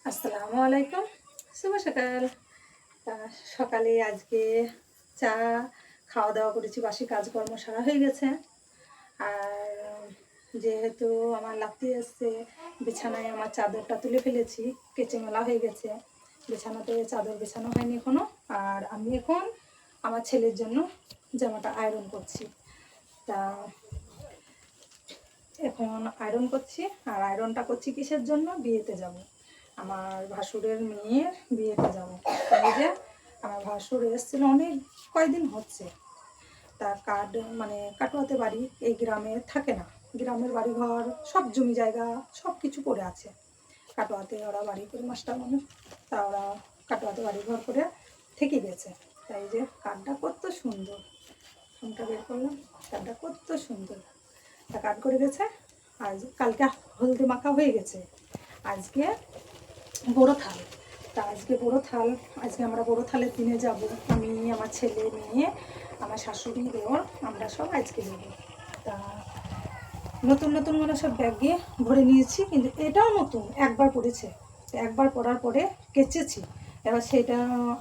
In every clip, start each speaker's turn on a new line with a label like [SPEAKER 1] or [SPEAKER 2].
[SPEAKER 1] আসসালামু আলাইকুম। শুভ সকাল। সকালে আজকে চা খাওয়া দাওয়া করেছি, বাসি কাজকর্ম সারা হয়ে গেছে। আর যেহেতু আমার লাত্তি এসছে, বিছানায় আমার চাদরটা তুলে ফেলেছি, কেচে মেলা হয়ে গেছে। বিছানাতে চাদর বিছানো হয়নি এখনও। আর আমি এখন আমার ছেলের জন্য জামাটা আয়রন করছি। তা এখন আয়রন করছি। আর আয়রনটা করছি কিসের জন্য? বিয়েতে যাব, আমার ভাসুরের মেয়ের বিয়েতে যাব। এই যে আমার ভাসুর এসেছিল অনেক কয়দিন হচ্ছে। তা কাটোয়াতে বাড়ি, এই গ্রামে থাকে না। গ্রামের বাড়িঘর সব জমি জায়গা সব কিছু পড়ে আছে। কাটোয়াতে ওরা বাড়ি করে মাস্টার মানুষ, তা ওরা কাটোয়াতে বাড়িঘর করে থেকে গেছে। তাই যে কাঠটা কত সুন্দর, ফোনটা বের করলাম, কাঠটা কত সুন্দর। তা কাঠ করে গেছে। আজ কালকে হলদি মাখা হয়ে গেছে, আজকে বড়ো থাল। তা আজকে বড়ো থাল, আজকে আমরা বড়ো থালের দিনে যাব। আমি, আমার ছেলে, মেয়ে, আমার শাশুড়ি, দেওর, আমরা সব আজকে যাব। তা নতুন নতুন মানে সব ব্যাগে ভরে নিয়েছি, কিন্তু এটাও নতুন, একবার পরেছে। একবার পরার পরে কেচেছি, এবার সেটা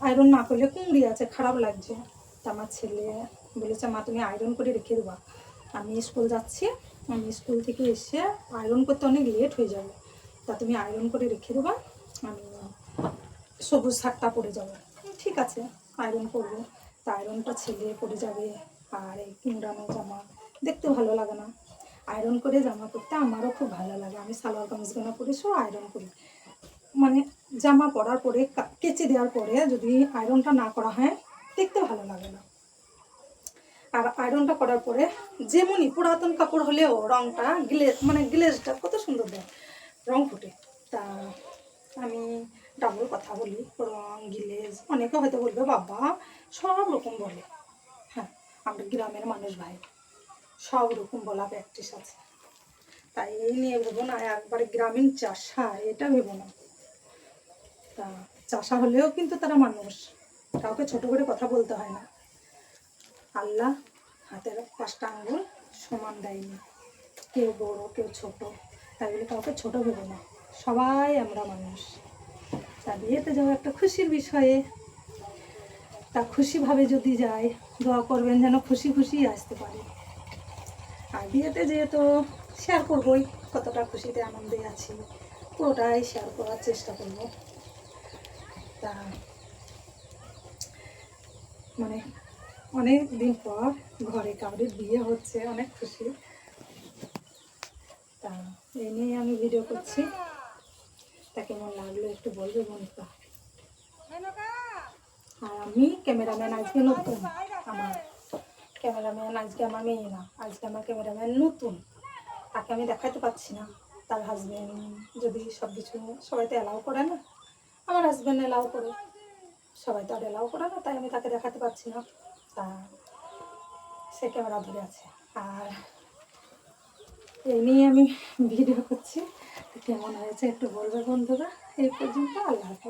[SPEAKER 1] আয়রন না করলে কুমড়ি আছে, খারাপ লাগছে। তা আমার ছেলে বলেছে, মা তুমি আয়রন করে রেখে দেবা, আমি স্কুল যাচ্ছি, আমি স্কুল থেকে এসে আয়রন করতে অনেক লেট হয়ে যাবে, তা তুমি আয়রন করে রেখে দেবা, আমি সবুজ শাকটা পরে যাবো। ঠিক আছে, আয়রন করবো। তা আয়রনটা ছেলে পরে যাবে, আর এই কুমড়ানো জামা দেখতে ভালো লাগে না। আয়রন করে জামা পরতে আমারও খুব ভালো লাগে। আমি সালোয়ার কামিজগুলো পরে সব আয়রন করি। মানে জামা পরার পরে কেচে দেওয়ার পরে যদি আয়রনটা না করা হয় দেখতে ভালো লাগে না। আর আয়রনটা করার পরে যেমনই পুরাতন কাপড় হলেও রঙটা গ্লেজটা কত সুন্দর দেয়, রং ফুটে। তা আমি ডাবল কথা বলি, রং গ্লেজ অনেকে হয়তো বলবে বাবা সব রকম বলে। হ্যাঁ, আমরা গ্রামের মানুষ ভাই, সব রকম বলা প্র্যাকটিস আছে। তাই এই নিয়ে ভেবো না একবারে গ্রামীণ চাষা, এটা ভেবো না। তা চাষা হলেও কিন্তু তারা মানুষ, কাউকে ছোট করে কথা বলতে হয় না। আল্লাহ হাতের 5টা আঙ্গুল সমান দেয়নি, কেউ বড় কেউ ছোট, তাই বলে কাউকে ছোট ভেবো না, সবাই আমরা মানুষ। তা বিয়েতে যাওয়া একটা খুশির বিষয়ে, তা খুশিভাবে যদি যায় দোয়া করবেন যেন খুশি খুশি আসতে পারে। আর বিয়েতে যেহেতু শেয়ার করবোই, কতটা খুশিতে আনন্দে আছি পুরোটাই শেয়ার করার চেষ্টা করব। তা মানে অনেক দিন পর ঘরে কাউরির বিয়ে হচ্ছে, অনেক খুশি। তা এই নিয়ে আমি ভিডিও করছি, তা কেমন লাগলো একটু বলবে বন্ধুরা। আর আমি ক্যামেরাম্যান আজকে নতুন, আমার ক্যামেরাম্যান আজকে আমার মেয়ে না, আজকে আমার ক্যামেরাম্যান নতুন। তাকে আমি দেখাতে পাচ্ছি না, তার হাজব্যান্ড যদি সব কিছু, সবাই তো অ্যালাউ করে না, আমার হাজব্যান্ড অ্যালাউ করে, সবাই তো আর অ্যালাউ করে না, তাই আমি তাকে দেখাতে পাচ্ছি না। তা সে ক্যামেরা ধরে আছে। আর এই নিয়ে আমি ভিডিও করছি, কেমন হয়েছে একটু বলবে বন্ধুরা। এই পর্যন্ত, আল্লাহ হাফেজ।